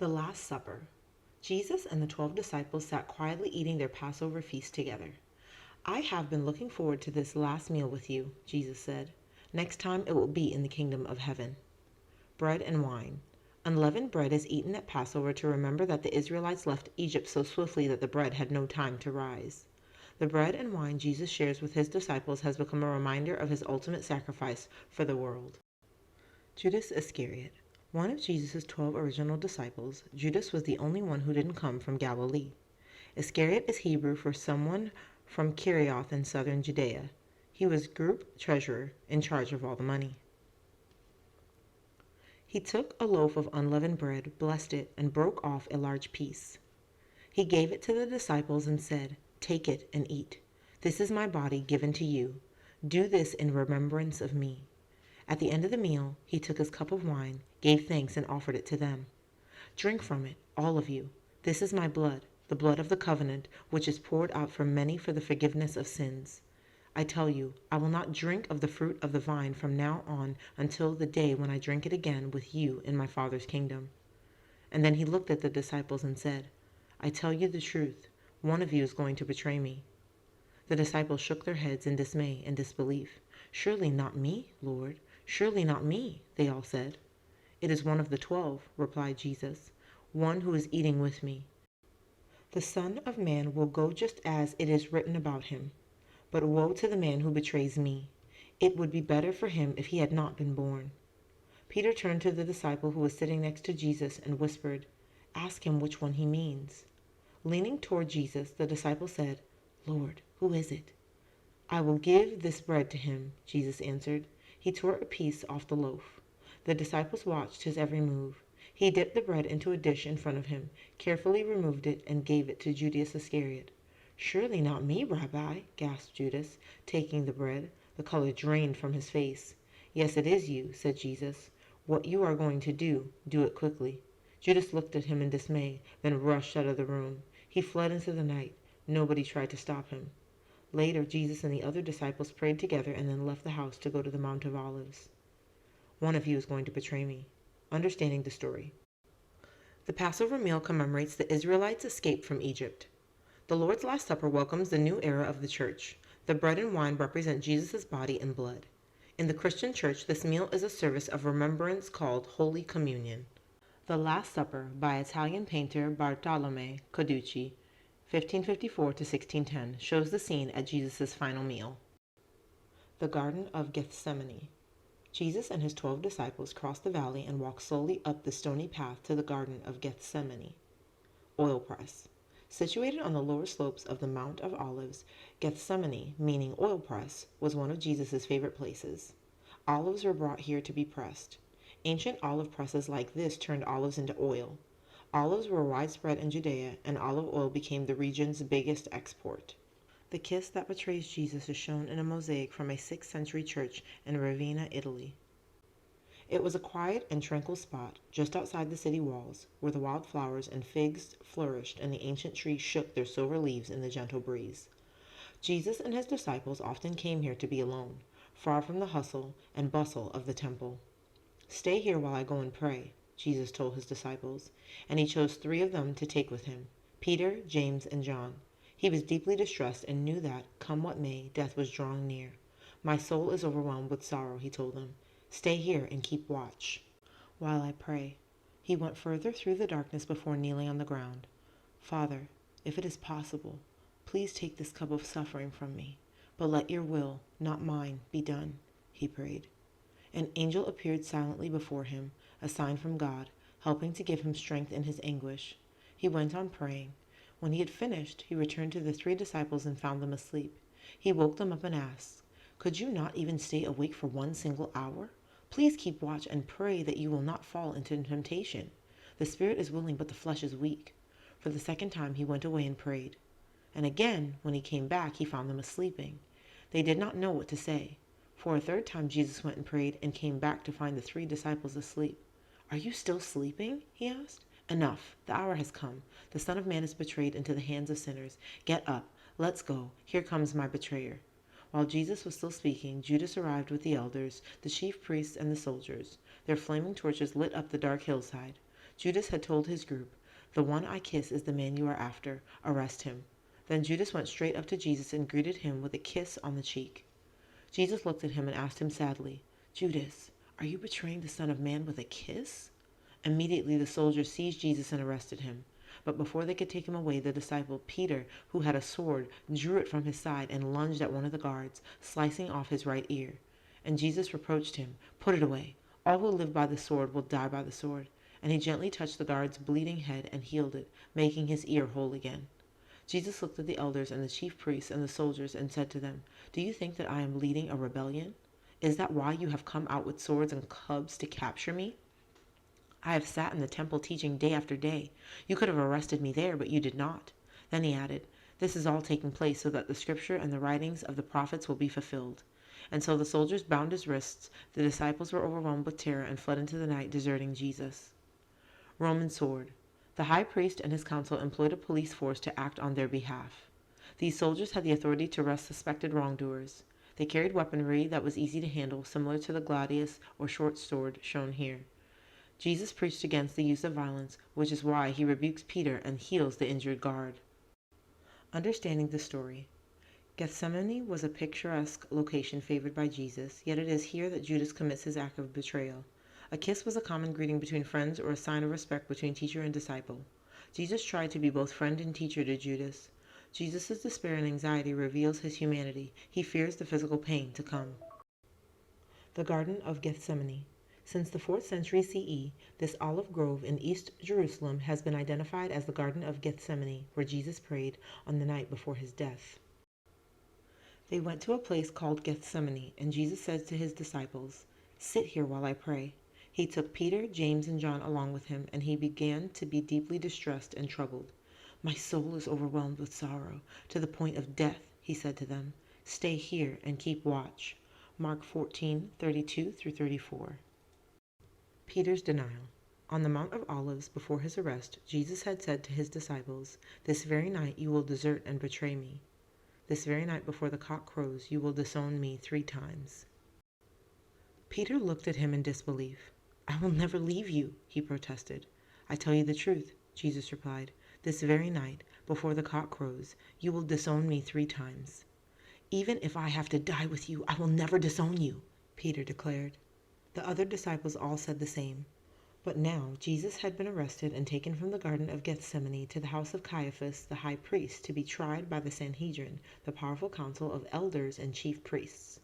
The Last Supper. Jesus and the 12 disciples sat quietly eating their Passover feast together. "I have been looking forward to this last meal with you," Jesus said. "Next time it will be in the kingdom of heaven." Bread and wine. Unleavened bread is eaten at Passover to remember that the Israelites left Egypt so swiftly that the bread had no time to rise. The bread and wine Jesus shares with his disciples has become a reminder of his ultimate sacrifice for the world. Judas Iscariot. One of Jesus' 12 original disciples, Judas was the only one who didn't come from Galilee. Iscariot is Hebrew for someone from Kerioth in southern Judea. He was group treasurer in charge of all the money. He took a loaf of unleavened bread, blessed it, and broke off a large piece. He gave it to the disciples and said, "Take it and eat. This is my body given to you. Do this in remembrance of me." At the end of the meal, he took his cup of wine, gave thanks, and offered it to them. "Drink from it, all of you. This is my blood, the blood of the covenant, which is poured out for many for the forgiveness of sins. I tell you, I will not drink of the fruit of the vine from now on until the day when I drink it again with you in my Father's kingdom." And then he looked at the disciples and said, "I tell you the truth, one of you is going to betray me." The disciples shook their heads in dismay and disbelief. "Surely not me, Lord. Surely not me," they all said. "It is one of the 12, replied Jesus, "one who is eating with me. The Son of Man will go just as it is written about him. But woe to the man who betrays me. It would be better for him if he had not been born." Peter turned to the disciple who was sitting next to Jesus and whispered, "Ask him which one he means." Leaning toward Jesus, the disciple said, "Lord, who is it?" "I will give this bread to him," Jesus answered. He tore a piece off the loaf. The disciples watched his every move. He dipped the bread into a dish in front of him, carefully removed it, and gave it to Judas Iscariot. "Surely not me, Rabbi," gasped Judas, taking the bread. The color drained from his face. "Yes, it is you," said Jesus. "What you are going to do, do it quickly." Judas looked at him in dismay, then rushed out of the room. He fled into the night. Nobody tried to stop him. Later, Jesus and the other disciples prayed together and then left the house to go to the Mount of Olives. One of you is going to betray me. Understanding the story. The Passover meal commemorates the Israelites' escape from Egypt. The Lord's Last Supper welcomes the new era of the church. The bread and wine represent Jesus' body and blood. In the Christian church, this meal is a service of remembrance called Holy Communion. The Last Supper by Italian painter Bartolomeo Carducci, 1554 to 1610, shows the scene at Jesus' final meal. The Garden of Gethsemane. Jesus and his 12 disciples crossed the valley and walked slowly up the stony path to the Garden of Gethsemane. Oil press. Situated on the lower slopes of the Mount of Olives, Gethsemane, meaning oil press, was one of Jesus' favorite places. Olives were brought here to be pressed. Ancient olive presses like this turned olives into oil. Olives were widespread in Judea, and olive oil became the region's biggest export. The kiss that betrays Jesus is shown in a mosaic from a 6th century church in Ravenna, Italy. It was a quiet and tranquil spot just outside the city walls, where the wildflowers and figs flourished and the ancient trees shook their silver leaves in the gentle breeze. Jesus and his disciples often came here to be alone, far from the hustle and bustle of the temple. "Stay here while I go and pray," Jesus told his disciples, and he chose 3 of them to take with him, Peter, James, and John. He was deeply distressed and knew that, come what may, death was drawing near. "My soul is overwhelmed with sorrow," he told them. "Stay here and keep watch while I pray." He went further through the darkness before kneeling on the ground. "Father, if it is possible, please take this cup of suffering from me, but let your will, not mine, be done," he prayed. An angel appeared silently before him, a sign from God, helping to give him strength in his anguish. He went on praying. When he had finished, he returned to the 3 disciples and found them asleep. He woke them up and asked, "Could you not even stay awake for 1 single hour? Please keep watch and pray that you will not fall into temptation. The spirit is willing, but the flesh is weak." For the 2nd time he went away and prayed. And again, when he came back, he found them asleep. They did not know what to say. For a 3rd time Jesus went and prayed and came back to find the 3 disciples asleep. "Are you still sleeping?" he asked. "Enough. The hour has come. The Son of Man is betrayed into the hands of sinners. Get up. Let's go. Here comes my betrayer." While Jesus was still speaking, Judas arrived with the elders, the chief priests, and the soldiers. Their flaming torches lit up the dark hillside. Judas had told his group, "The one I kiss is the man you are after. Arrest him." Then Judas went straight up to Jesus and greeted him with a kiss on the cheek. Jesus looked at him and asked him sadly, "Judas, are you betraying the Son of Man with a kiss?" Immediately the soldiers seized Jesus and arrested him. But before they could take him away, the disciple Peter, who had a sword, drew it from his side and lunged at one of the guards, slicing off his right ear. And Jesus reproached him, "Put it away. All who live by the sword will die by the sword." And he gently touched the guard's bleeding head and healed it, making his ear whole again. Jesus looked at the elders and the chief priests and the soldiers and said to them, "Do you think that I am leading a rebellion? Is that why you have come out with swords and clubs to capture me? I have sat in the temple teaching day after day. You could have arrested me there, but you did not." Then he added, "This is all taking place so that the scripture and the writings of the prophets will be fulfilled." And so the soldiers bound his wrists, the disciples were overwhelmed with terror and fled into the night, deserting Jesus. Roman sword. The high priest and his council employed a police force to act on their behalf. These soldiers had the authority to arrest suspected wrongdoers. They carried weaponry that was easy to handle, similar to the gladius or short sword shown here. Jesus preached against the use of violence, which is why he rebukes Peter and heals the injured guard. Understanding the story. Gethsemane was a picturesque location favored by Jesus, yet it is here that Judas commits his act of betrayal. A kiss was a common greeting between friends or a sign of respect between teacher and disciple. Jesus tried to be both friend and teacher to Judas. Jesus' despair and anxiety reveals his humanity. He fears the physical pain to come. The Garden of Gethsemane. Since the 4th century CE, this olive grove in East Jerusalem has been identified as the Garden of Gethsemane, where Jesus prayed on the night before his death. They went to a place called Gethsemane, and Jesus said to his disciples, "Sit here while I pray." He took Peter, James, and John along with him, and he began to be deeply distressed and troubled. "My soul is overwhelmed with sorrow, to the point of death," he said to them. "Stay here and keep watch." Mark 14:32-34. Peter's denial. On the Mount of Olives before his arrest, Jesus had said to his disciples, "This very night you will desert and betray me. This very night before the cock crows, you will disown me 3 times. Peter looked at him in disbelief. "I will never leave you," he protested. "I tell you the truth," Jesus replied. "This very night, before the cock crows, you will disown me 3 times. "Even if I have to die with you, I will never disown you," Peter declared. The other disciples all said the same. But now Jesus had been arrested and taken from the Garden of Gethsemane to the house of Caiaphas, the high priest, to be tried by the Sanhedrin, the powerful council of elders and chief priests.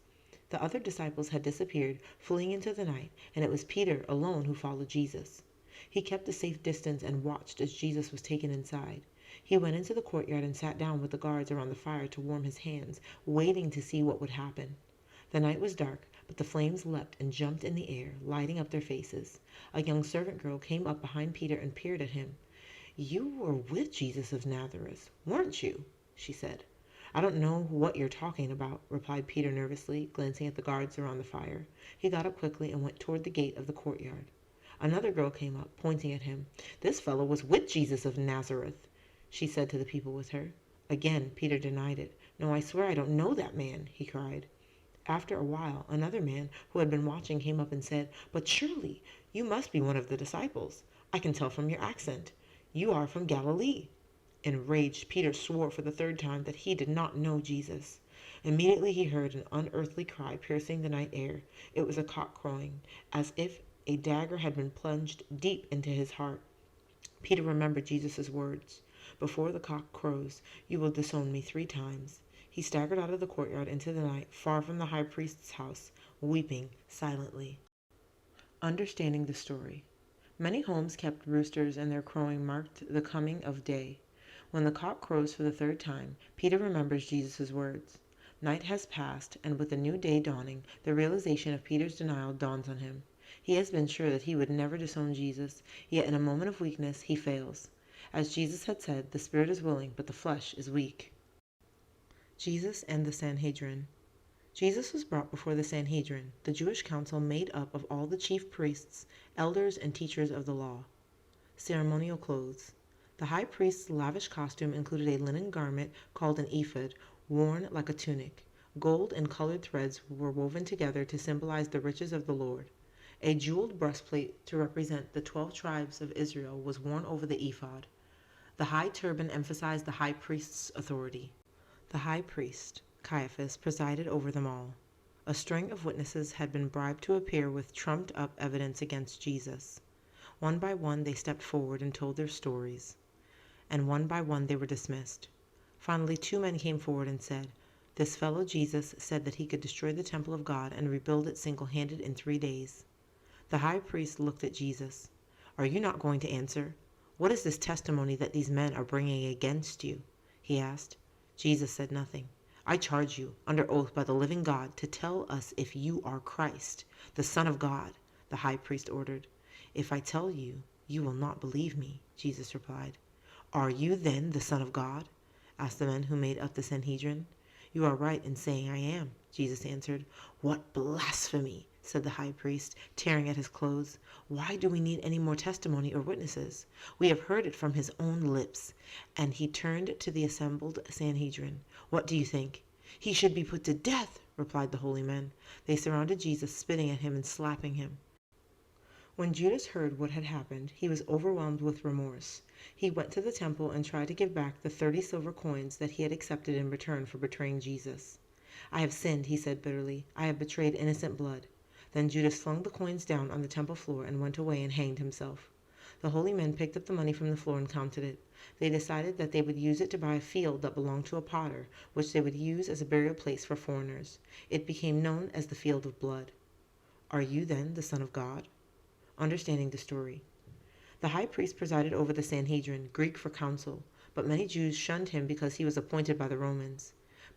The other disciples had disappeared, fleeing into the night, and it was Peter alone who followed Jesus. He kept a safe distance and watched as Jesus was taken inside. He went into the courtyard and sat down with the guards around the fire to warm his hands, waiting to see what would happen. The night was dark, but the flames leapt and jumped in the air, lighting up their faces. A young servant girl came up behind Peter and peered at him. "You were with Jesus of Nazareth, weren't you?" she said. "I don't know what you're talking about," replied Peter nervously, glancing at the guards around the fire. He got up quickly and went toward the gate of the courtyard. Another girl came up, pointing at him. "This fellow was with Jesus of Nazareth," she said to the people with her. Again Peter denied it. "No, I swear I don't know that man," he cried. After a while, another man who had been watching came up and said, "But surely you must be one of the disciples. I can tell from your accent. You are from Galilee." Enraged, Peter swore for the 3rd time that he did not know Jesus. Immediately he heard an unearthly cry piercing the night air. It was a cock crowing, as if a dagger had been plunged deep into his heart. Peter remembered Jesus' words, "Before the cock crows, you will disown me 3 times. He staggered out of the courtyard into the night, far from the high priest's house, weeping silently. Understanding the story. Many homes kept roosters, and their crowing marked the coming of day. When the cock crows for the 3rd time, Peter remembers Jesus' words. Night has passed, and with the new day dawning, the realization of Peter's denial dawns on him. He has been sure that he would never disown Jesus, yet in a moment of weakness he fails. As Jesus had said, the spirit is willing, but the flesh is weak. Jesus and the Sanhedrin. Jesus was brought before the Sanhedrin, the Jewish council made up of all the chief priests, elders, and teachers of the law. Ceremonial clothes. The high priest's lavish costume included a linen garment called an ephod, worn like a tunic. Gold and colored threads were woven together to symbolize the riches of the Lord. A jeweled breastplate to represent the 12 tribes of Israel was worn over the ephod. The high turban emphasized the high priest's authority. The high priest, Caiaphas, presided over them all. A string of witnesses had been bribed to appear with trumped-up evidence against Jesus. One by one they stepped forward and told their stories, and one by one they were dismissed. Finally, 2 men came forward and said, "This fellow Jesus said that he could destroy the temple of God and rebuild it single-handed in 3 days." The high priest looked at Jesus. "Are you not going to answer? What is this testimony that these men are bringing against you?" he asked. Jesus said nothing. "I charge you, under oath by the living God, to tell us if you are Christ, the Son of God," the high priest ordered. "If I tell you, you will not believe me," Jesus replied. "Are you then the Son of God?" asked the men who made up the Sanhedrin. "You are right in saying I am," Jesus answered. "What blasphemy!" said the high priest, tearing at his clothes. "Why do we need any more testimony or witnesses? We have heard it from his own lips." And he turned to the assembled Sanhedrin. "What do you think?" "He should be put to death," replied the holy men. They surrounded Jesus, spitting at him and slapping him. When Judas heard what had happened, he was overwhelmed with remorse. He went to the temple and tried to give back the 30 silver coins that he had accepted in return for betraying Jesus. "I have sinned," he said bitterly. "I have betrayed innocent blood." Then Judas flung the coins down on the temple floor and went away and hanged himself. The holy men picked up the money from the floor and counted it. They decided that they would use it to buy a field that belonged to a potter, which they would use as a burial place for foreigners. It became known as the Field of Blood. Are you then the Son of God? Understanding the story. The high priest presided over the Sanhedrin, Greek for council, but many Jews shunned him because he was appointed by the Romans.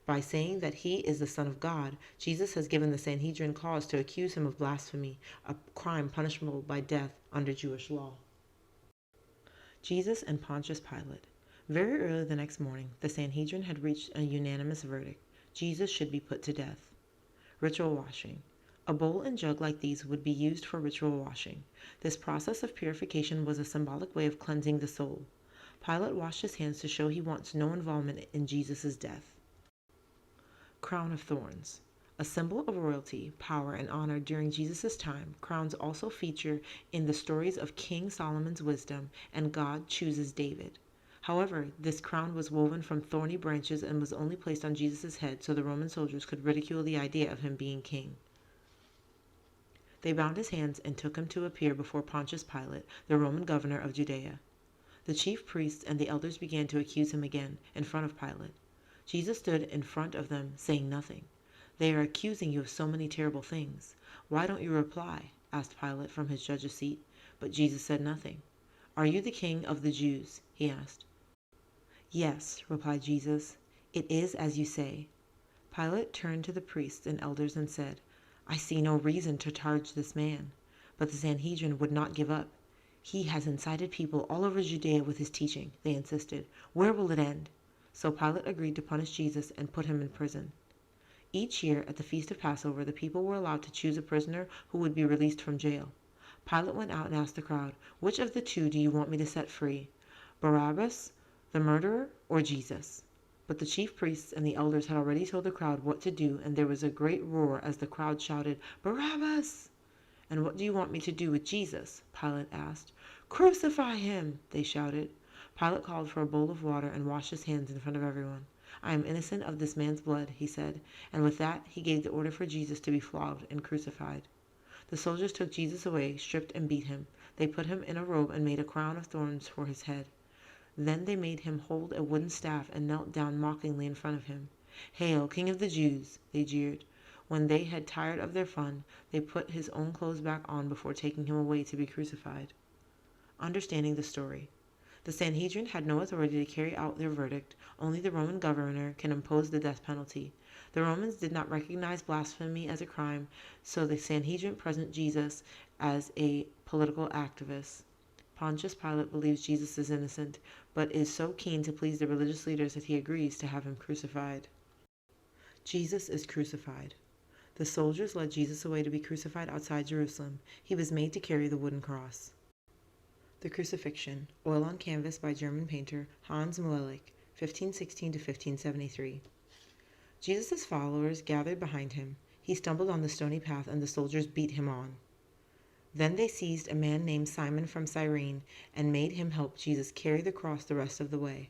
By saying that he is the Son of God, Jesus has given the Sanhedrin cause to accuse him of blasphemy, a crime punishable by death under Jewish law. Jesus and Pontius Pilate. Very early the next morning, the Sanhedrin had reached a unanimous verdict. Jesus should be put to death. Ritual washing. A bowl and jug like these would be used for ritual washing. This process of purification was a symbolic way of cleansing the soul. Pilate washed his hands to show he wants no involvement in Jesus' death. Crown of thorns. A symbol of royalty, power, and honor during Jesus' time, crowns also feature in the stories of King Solomon's wisdom and God chooses David. However, this crown was woven from thorny branches and was only placed on Jesus' head so the Roman soldiers could ridicule the idea of him being king. They bound his hands and took him to appear before Pontius Pilate, the Roman governor of Judea. The chief priests and the elders began to accuse him again in front of Pilate. Jesus stood in front of them, saying nothing. "They are accusing you of so many terrible things. Why don't you reply?" asked Pilate from his judge's seat. But Jesus said nothing. "Are you the king of the Jews?" he asked. "Yes," replied Jesus. "It is as you say." Pilate turned to the priests and elders and said, "I see no reason to charge this man." But the Sanhedrin would not give up. "He has incited people all over Judea with his teaching," they insisted. "Where will it end?" So Pilate agreed to punish Jesus and put him in prison. Each year at the Feast of Passover, the people were allowed to choose a prisoner who would be released from jail. Pilate went out and asked the crowd, "Which of the 2 do you want me to set free? Barabbas, the murderer, or Jesus?" But the chief priests and the elders had already told the crowd what to do, and there was a great roar as the crowd shouted, "Barabbas!" "And what do you want me to do with Jesus?" Pilate asked. "Crucify him!" they shouted. Pilate called for a bowl of water and washed his hands in front of everyone. "I am innocent of this man's blood," he said, and with that he gave the order for Jesus to be flogged and crucified. The soldiers took Jesus away, stripped and beat him. They put him in a robe and made a crown of thorns for his head. Then they made him hold a wooden staff and knelt down mockingly in front of him. "Hail, King of the Jews!" they jeered. When they had tired of their fun, they put his own clothes back on before taking him away to be crucified. Understanding the story. The Sanhedrin had no authority to carry out their verdict. Only the Roman governor can impose the death penalty. The Romans did not recognize blasphemy as a crime, so the Sanhedrin present Jesus as a political activist. Pontius Pilate believes Jesus is innocent, but is so keen to please the religious leaders that he agrees to have him crucified. Jesus is crucified. The soldiers led Jesus away to be crucified outside Jerusalem. He was made to carry the wooden cross. The Crucifixion, oil on canvas by German painter Hans Muelich, 1516 to 1573. Jesus' followers gathered behind him. He stumbled on the stony path and the soldiers beat him on. Then they seized a man named Simon from Cyrene and made him help Jesus carry the cross the rest of the way.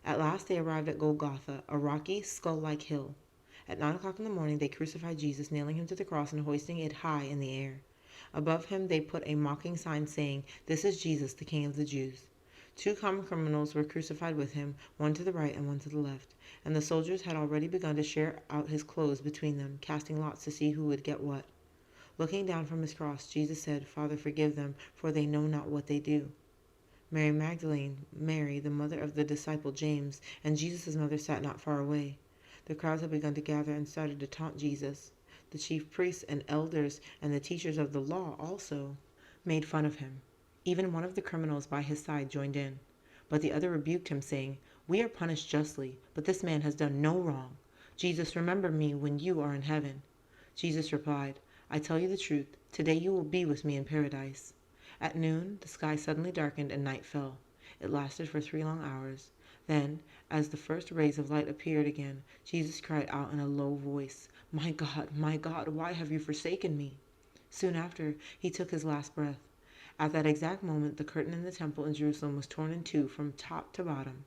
At last they arrived at Golgotha, a rocky, skull-like hill. At 9 o'clock in the morning they crucified Jesus, nailing him to the cross and hoisting it high in the air. Above him they put a mocking sign saying, "This is Jesus, the King of the Jews." Two common criminals were crucified with him, one to the right and one to the left, and the soldiers had already begun to share out his clothes between them, casting lots to see who would get what. Looking down from his cross, Jesus said, "Father, forgive them, for they know not what they do." Mary Magdalene, Mary, the mother of the disciple James, and Jesus' mother sat not far away. The crowds had begun to gather and started to taunt Jesus. The chief priests and elders and the teachers of the law also made fun of him. Even one of the criminals by his side joined in. But the other rebuked him, saying, "We are punished justly, but this man has done no wrong. Jesus, remember me when you are in heaven." Jesus replied, "I tell you the truth, today you will be with me in paradise." At noon, the sky suddenly darkened and night fell. It lasted for 3 long hours. Then, as the first rays of light appeared again, Jesus cried out in a low voice, my God, why have you forsaken me?" Soon after, he took his last breath. At that exact moment, the curtain in the temple in Jerusalem was torn in two from top to bottom.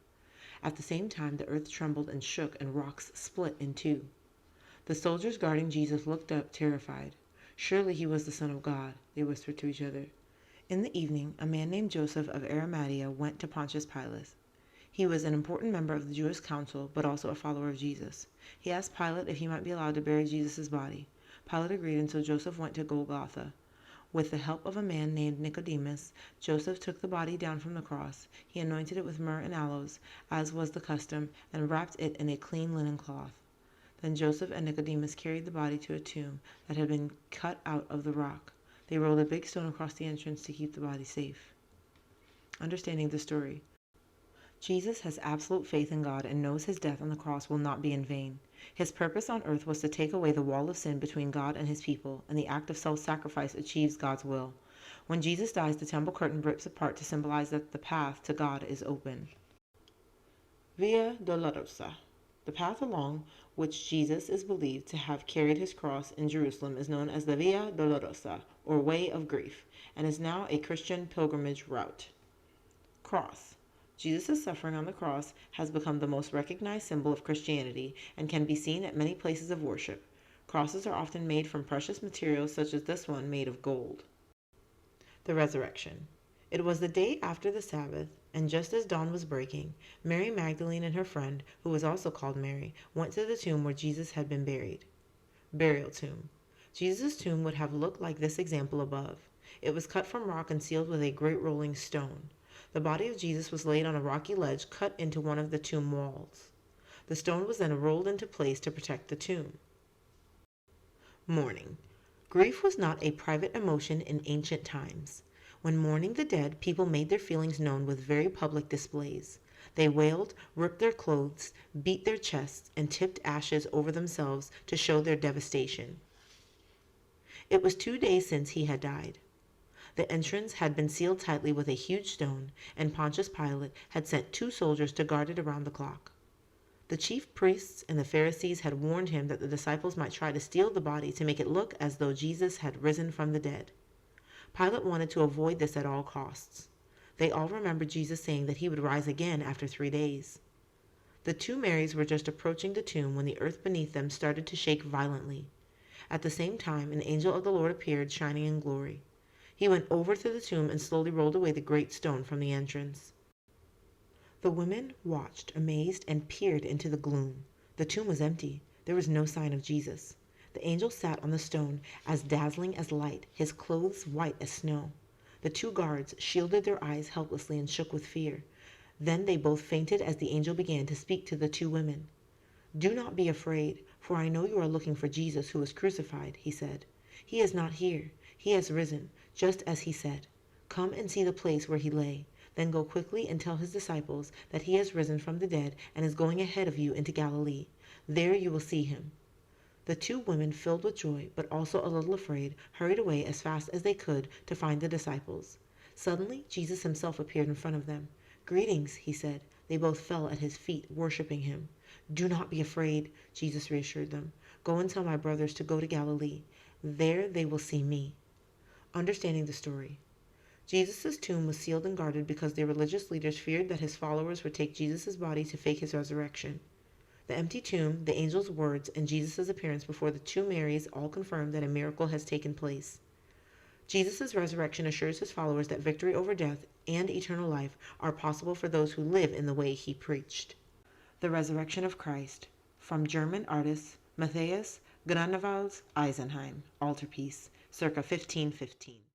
At the same time, the earth trembled and shook, and rocks split in two. The soldiers guarding Jesus looked up, terrified. "Surely he was the Son of God," they whispered to each other. In the evening, a man named Joseph of Arimathea went to Pontius Pilate. He was an important member of the Jewish council, but also a follower of Jesus. He asked Pilate if he might be allowed to bury Jesus' body. Pilate agreed, and so Joseph went to Golgotha. With the help of a man named Nicodemus, Joseph took the body down from the cross. He anointed it with myrrh and aloes, as was the custom, and wrapped it in a clean linen cloth. Then Joseph and Nicodemus carried the body to a tomb that had been cut out of the rock. They rolled a big stone across the entrance to keep the body safe. Understanding the story. Jesus has absolute faith in God and knows his death on the cross will not be in vain. His purpose on earth was to take away the wall of sin between God and his people, and the act of self-sacrifice achieves God's will. When Jesus dies, the temple curtain rips apart to symbolize that the path to God is open. Via Dolorosa. The path along which Jesus is believed to have carried his cross in Jerusalem is known as the Via Dolorosa, or Way of Grief, and is now a Christian pilgrimage route. Cross. Jesus' suffering on the cross has become the most recognized symbol of Christianity and can be seen at many places of worship. Crosses are often made from precious materials such as this one made of gold. The Resurrection. It was the day after the Sabbath, and just as dawn was breaking, Mary Magdalene and her friend, who was also called Mary, went to the tomb where Jesus had been buried. Burial tomb. Jesus' tomb would have looked like this example above. It was cut from rock and sealed with a great rolling stone. The body of Jesus was laid on a rocky ledge cut into one of the tomb walls. The stone was then rolled into place to protect the tomb. Mourning. Grief was not a private emotion in ancient times. When mourning the dead, people made their feelings known with very public displays. They wailed, ripped their clothes, beat their chests, and tipped ashes over themselves to show their devastation. It was 2 days since he had died. The entrance had been sealed tightly with a huge stone, and Pontius Pilate had sent 2 soldiers to guard it around the clock. The chief priests and the Pharisees had warned him that the disciples might try to steal the body to make it look as though Jesus had risen from the dead. Pilate wanted to avoid this at all costs. They all remembered Jesus saying that he would rise again after 3 days. The 2 Marys were just approaching the tomb when the earth beneath them started to shake violently. At the same time, an angel of the Lord appeared, shining in glory. He went over to the tomb and slowly rolled away the great stone from the entrance. The women watched, amazed, and peered into the gloom. The tomb was empty. There was no sign of Jesus. The angel sat on the stone, as dazzling as light, his clothes white as snow. The 2 guards shielded their eyes helplessly and shook with fear. Then they both fainted as the angel began to speak to the 2 women. "Do not be afraid, for I know you are looking for Jesus who was crucified," he said. "He is not here. He has risen, just as he said. Come and see the place where he lay. Then go quickly and tell his disciples that he has risen from the dead and is going ahead of you into Galilee. There you will see him." The 2 women, filled with joy, but also a little afraid, hurried away as fast as they could to find the disciples. Suddenly, Jesus himself appeared in front of them. "Greetings," he said. They both fell at his feet, worshiping him. "Do not be afraid," Jesus reassured them. "Go and tell my brothers to go to Galilee. There they will see me." Understanding the story. Jesus' tomb was sealed and guarded because the religious leaders feared that his followers would take Jesus' body to fake his resurrection. The empty tomb, the angel's words, and Jesus' appearance before the two Marys all confirm that a miracle has taken place. Jesus' resurrection assures his followers that victory over death and eternal life are possible for those who live in the way he preached. The Resurrection of Christ, from German artist Matthias Grunewald Eisenheim, altarpiece, circa 1515.